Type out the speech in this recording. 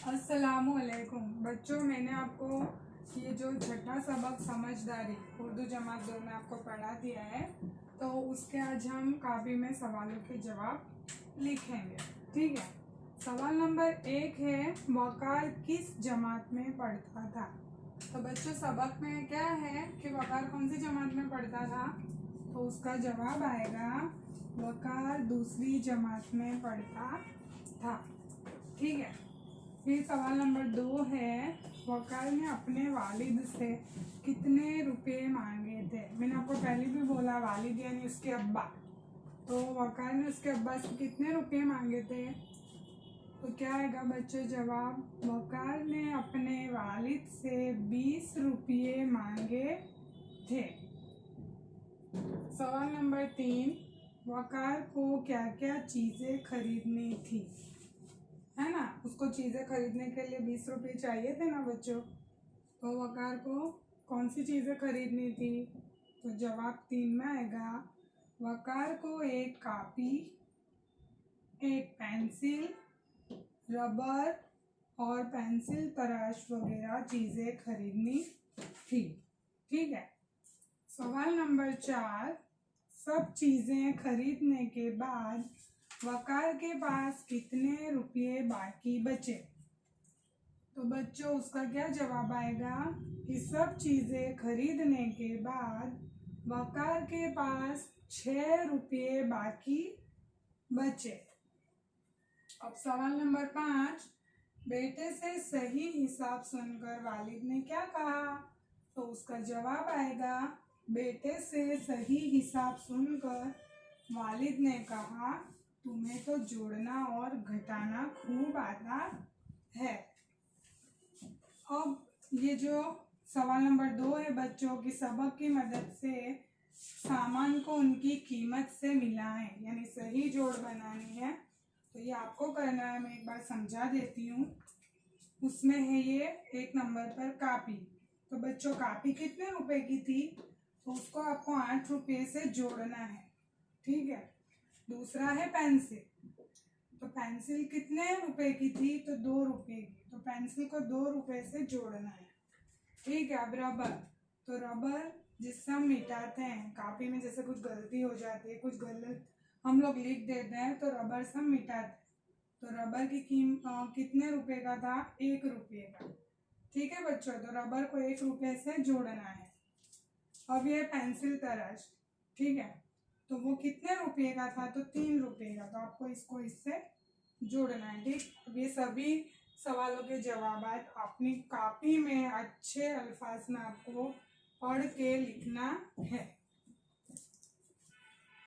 अस्सलामुअलैकुम बच्चों, मैंने आपको ये जो छठा सबक समझदारी उर्दू जमात 2 में आपको पढ़ा दिया है। तो उसके आज हम कापी में सवालों के जवाब लिखेंगे। ठीक है। सवाल नंबर 1 है, वकार किस जमात में पढ़ता था। तो बच्चों, सबक में क्या है कि वकार कौन सी जमात में पढ़ता था, तो उसका जवाब आएगा वकार दूसरी जमात में पढ़ता था। ठीक है। फिर सवाल नंबर 2 है, वकार ने अपने वालिद से कितने रुपए मांगे थे। मैंने आपको पहले भी बोला, वालिद यानी उसके अब्बा। तो वकार ने उसके अब्बा से कितने रुपए मांगे थे, तो क्या आएगा बच्चों जवाब, वकार ने अपने वालिद से 20 रुपये मांगे थे। सवाल नंबर 3, वकार को क्या क्या चीज़ें खरीदनी थी, है ना। उसको चीज़ें खरीदने के लिए 20 रुपये चाहिए थे ना बच्चों। तो वकार को कौन सी चीज़ें खरीदनी थी, तो जवाब 3 में आएगा, वकार को एक कापी, एक पेंसिल, रबर और पेंसिल तराश वगैरह चीज़ें खरीदनी थी। ठीक है। सवाल नंबर 4, सब चीज़ें खरीदने के बाद वकार के पास कितने रुपये बाकी बचे। तो बच्चों, उसका क्या जवाब आएगा कि सब चीज़ें खरीदने के बाद वकार के पास 6 रुपये बाकी बचे। अब सवाल नंबर 5, बेटे से सही हिसाब सुनकर वालिद ने क्या कहा, तो उसका जवाब आएगा, बेटे से सही हिसाब सुनकर वालिद ने कहा, तुम्हें तो जोड़ना और घटाना खूब आता है। अब ये जो सवाल नंबर 2 है बच्चों की, सबक की मदद से सामान को उनकी कीमत से मिलाएं, यानी सही जोड़ बनानी है। तो ये आपको करना है, मैं एक बार समझा देती हूँ। उसमें है ये 1 नंबर पर कापी। तो बच्चों, कापी कितने रुपए की थी, तो उसको आपको 8 रुपये से जोड़ना है। ठीक है। दूसरा है पेंसिल। तो पेंसिल कितने रुपए की थी, तो 2 रुपये की। तो पेंसिल को 2 रुपये से जोड़ना है। ठीक है। अब रबर, तो रबर जिससे हम मिटाते हैं, कापी में जैसे कुछ गलती हो जाती है, कुछ गलत हम लोग लिख देते हैं, तो रबर से हम मिटाते हैं। तो रबर की कितने रुपए का था, 1 रुपये का। ठीक है बच्चों। तो रबर को 1 रुपये से जोड़ना है। अब ये पेंसिल तराश, ठीक है, तो वो कितने रुपये का था, तो 3 रुपये का। तो आपको इसको इससे जोड़ना है। ठीक। अब ये सभी सवालों के जवाब अपनी कापी में अच्छे अल्फाज में आपको पढ़ के लिखना है।